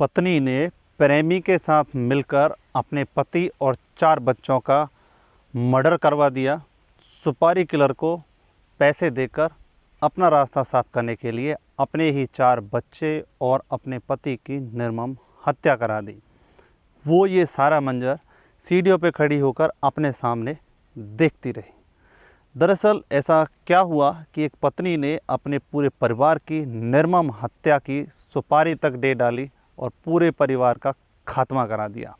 पत्नी ने प्रेमी के साथ मिलकर अपने पति और 4 बच्चों का मर्डर करवा दिया। सुपारी किलर को पैसे देकर अपना रास्ता साफ करने के लिए अपने ही 4 बच्चे और अपने पति की निर्मम हत्या करा दी। वो ये सारा मंजर सीढ़ियों पे खड़ी होकर अपने सामने देखती रही। दरअसल ऐसा क्या हुआ कि एक पत्नी ने अपने पूरे परिवार की निर्मम हत्या की, सुपारी तक दे डाली और पूरे परिवार का खात्मा करा दिया।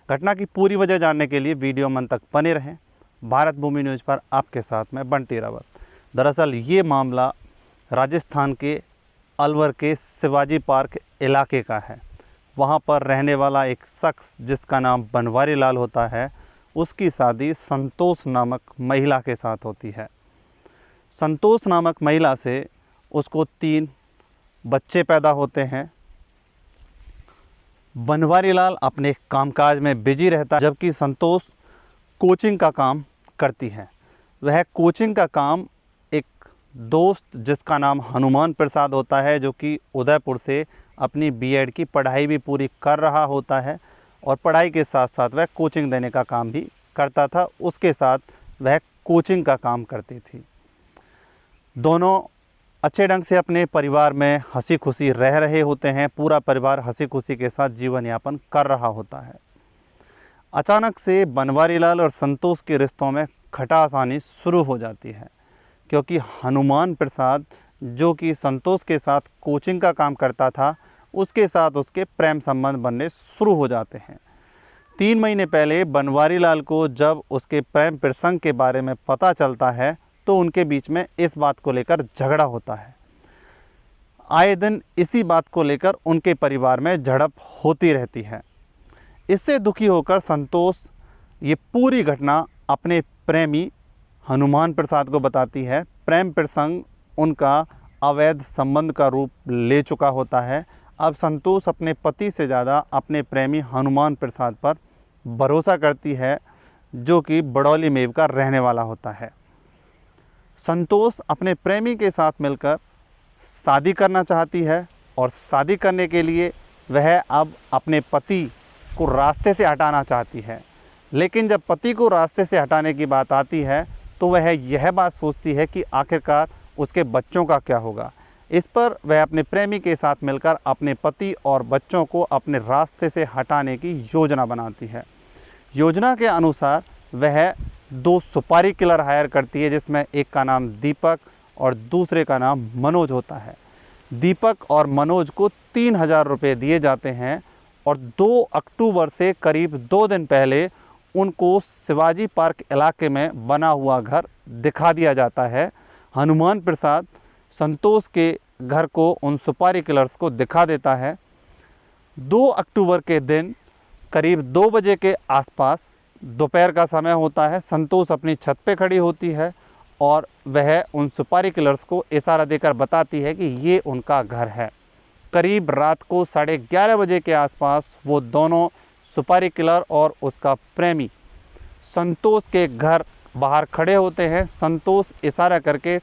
घटना की पूरी वजह जानने के लिए वीडियो में अंत तक बने रहें। भारत भूमि न्यूज़ पर आपके साथ मैं बंटी रावत। दरअसल ये मामला राजस्थान के अलवर के शिवाजी पार्क इलाके का है। वहाँ पर रहने वाला एक शख्स जिसका नाम बनवारी लाल होता है, उसकी शादी संतोष नामक महिला के साथ होती है। संतोष नामक महिला से उसको 3 बच्चे पैदा होते हैं। बनवारी लाल अपने कामकाज में बिजी रहता है, जबकि संतोष कोचिंग का काम करती है। वह कोचिंग का काम एक दोस्त जिसका नाम हनुमान प्रसाद होता है, जो कि उदयपुर से अपनी बीएड की पढ़ाई भी पूरी कर रहा होता है और पढ़ाई के साथ साथ वह कोचिंग देने का काम भी करता था। उसके साथ वह कोचिंग का काम करती थी। दोनों अच्छे ढंग से अपने परिवार में हंसी खुशी रह रहे होते हैं। पूरा परिवार हंसी खुशी के साथ जीवन यापन कर रहा होता है। अचानक से बनवारी लाल और संतोष के रिश्तों में खटास आनी शुरू हो जाती है, क्योंकि हनुमान प्रसाद जो कि संतोष के साथ कोचिंग का काम करता था, उसके साथ उसके प्रेम संबंध बनने शुरू हो जाते हैं। 3 महीने पहले बनवारी लाल को जब उसके प्रेम प्रसंग के बारे में पता चलता है तो उनके बीच में इस बात को लेकर झगड़ा होता है। आए दिन इसी बात को लेकर उनके परिवार में झड़प होती रहती है। इससे दुखी होकर संतोष ये पूरी घटना अपने प्रेमी हनुमान प्रसाद को बताती है। प्रेम प्रसंग उनका अवैध संबंध का रूप ले चुका होता है। अब संतोष अपने पति से ज़्यादा अपने प्रेमी हनुमान प्रसाद पर भरोसा करती है, जो कि बड़ौली मेव का रहने वाला होता है। संतोष अपने प्रेमी के साथ मिलकर शादी करना चाहती है और शादी करने के लिए वह अब अपने पति को रास्ते से हटाना चाहती है। लेकिन जब पति को रास्ते से हटाने की बात आती है तो वह यह बात सोचती है कि आखिरकार उसके बच्चों का क्या होगा। इस पर वह अपने प्रेमी के साथ मिलकर अपने पति और बच्चों को अपने रास्ते से हटाने की योजना बनाती है। योजना के अनुसार वह 2 सुपारी किलर हायर करती है, जिसमें एक का नाम दीपक और दूसरे का नाम मनोज होता है। दीपक और मनोज को 3000 रुपये दिए जाते हैं और 2 अक्टूबर से करीब 2 दिन पहले उनको शिवाजी पार्क इलाके में बना हुआ घर दिखा दिया जाता है। हनुमान प्रसाद संतोष के घर को उन सुपारी किलर्स को दिखा देता है। 2 अक्टूबर के दिन करीब 2 बजे के आसपास, दोपहर का समय होता है, संतोष अपनी छत पे खड़ी होती है और वह उन सुपारी किलर्स को इशारा देकर बताती है कि ये उनका घर है। करीब रात को 11:30 बजे के आसपास वो दोनों सुपारी किलर और उसका प्रेमी संतोष के घर बाहर खड़े होते हैं। संतोष इशारा करके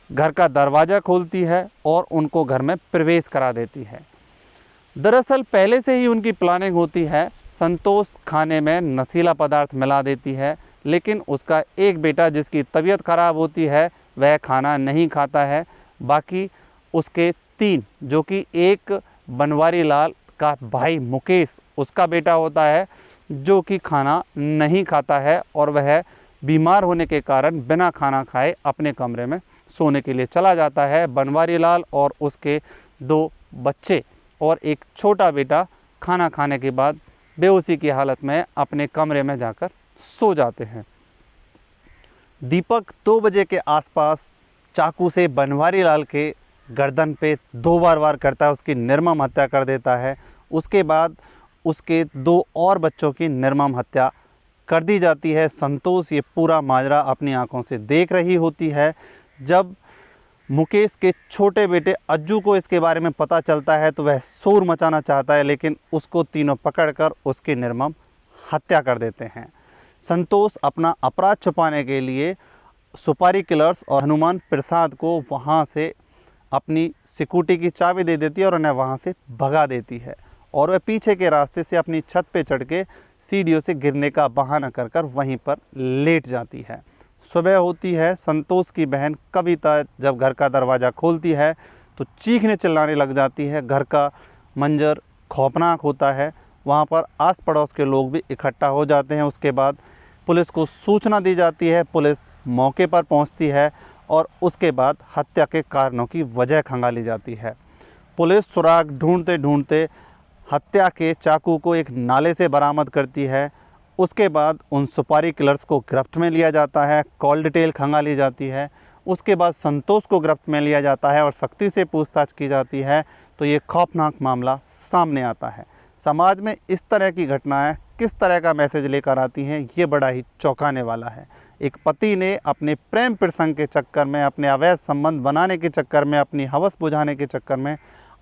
घर का दरवाज़ा खोलती है और उनको घर में प्रवेश करा देती है। दरअसल पहले से ही उनकी प्लानिंग होती है। संतोष खाने में नशीला पदार्थ मिला देती है, लेकिन उसका एक बेटा जिसकी तबीयत ख़राब होती है वह खाना नहीं खाता है। बाकी उसके 3, जो कि एक बनवारी लाल का भाई मुकेश उसका बेटा होता है, जो कि खाना नहीं खाता है और वह बीमार होने के कारण बिना खाना खाए अपने कमरे में सोने के लिए चला जाता है। बनवारी लाल और उसके 2 बच्चे और एक छोटा बेटा खाना खाने के बाद बेहोशी की हालत में अपने कमरे में जाकर सो जाते हैं। दीपक 2 बजे के आसपास चाकू से बनवारी लाल के गर्दन पे 2 बार वार करता है, उसकी निर्मम हत्या कर देता है। उसके बाद उसके 2 और बच्चों की निर्मम हत्या कर दी जाती है। संतोष ये पूरा माजरा अपनी आंखों से देख रही होती है। जब मुकेश के छोटे बेटे अज्जू को इसके बारे में पता चलता है तो वह शोर मचाना चाहता है, लेकिन उसको तीनों पकड़कर उसकी निर्मम हत्या कर देते हैं। संतोष अपना अपराध छुपाने के लिए सुपारी किलर्स और हनुमान प्रसाद को वहाँ से अपनी सिक्योरिटी की चाबी दे देती है और उन्हें वहाँ से भगा देती है और वह पीछे के रास्ते से अपनी छत पे चढ़ के सीढ़ियों से गिरने का बहाना कर कर वहीं पर लेट जाती है। सुबह होती है, संतोष की बहन कविता जब घर का दरवाज़ा खोलती है तो चीखने चिल्लाने लग जाती है। घर का मंजर खौफनाक होता है। वहाँ पर आस पड़ोस के लोग भी इकट्ठा हो जाते हैं। उसके बाद पुलिस को सूचना दी जाती है। पुलिस मौके पर पहुँचती है और उसके बाद हत्या के कारणों की वजह खंगाली जाती है। पुलिस सुराग ढूंढते ढूंढते हत्या के चाकू को एक नाले से बरामद करती है। उसके बाद उन सुपारी किलर्स को गिरफ्त में लिया जाता है। कॉल डिटेल खंगाली जाती है। उसके बाद संतोष को गिरफ्त में लिया जाता है और सख्ती से पूछताछ की जाती है। तो ये खौफनाक मामला सामने आता है। समाज में इस तरह की घटनाएं किस तरह का मैसेज लेकर आती हैं, ये बड़ा ही चौंकाने वाला है। एक पति ने अपने प्रेम प्रसंग के चक्कर में, अपने अवैध संबंध बनाने के चक्कर में, अपनी हवस बुझाने के चक्कर में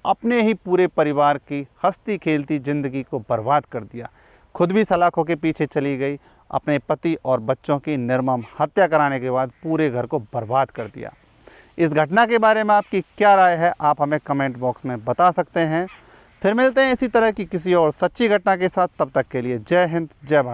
अपने ही पूरे परिवार की हंसती खेलती ज़िंदगी को बर्बाद कर दिया। खुद भी सलाखों के पीछे चली गई। अपने पति और बच्चों की निर्मम हत्या कराने के बाद पूरे घर को बर्बाद कर दिया। इस घटना के बारे में आपकी क्या राय है, आप हमें कमेंट बॉक्स में बता सकते हैं। फिर मिलते हैं इसी तरह की किसी और सच्ची घटना के साथ। तब तक के लिए जय हिंद, जय भारत।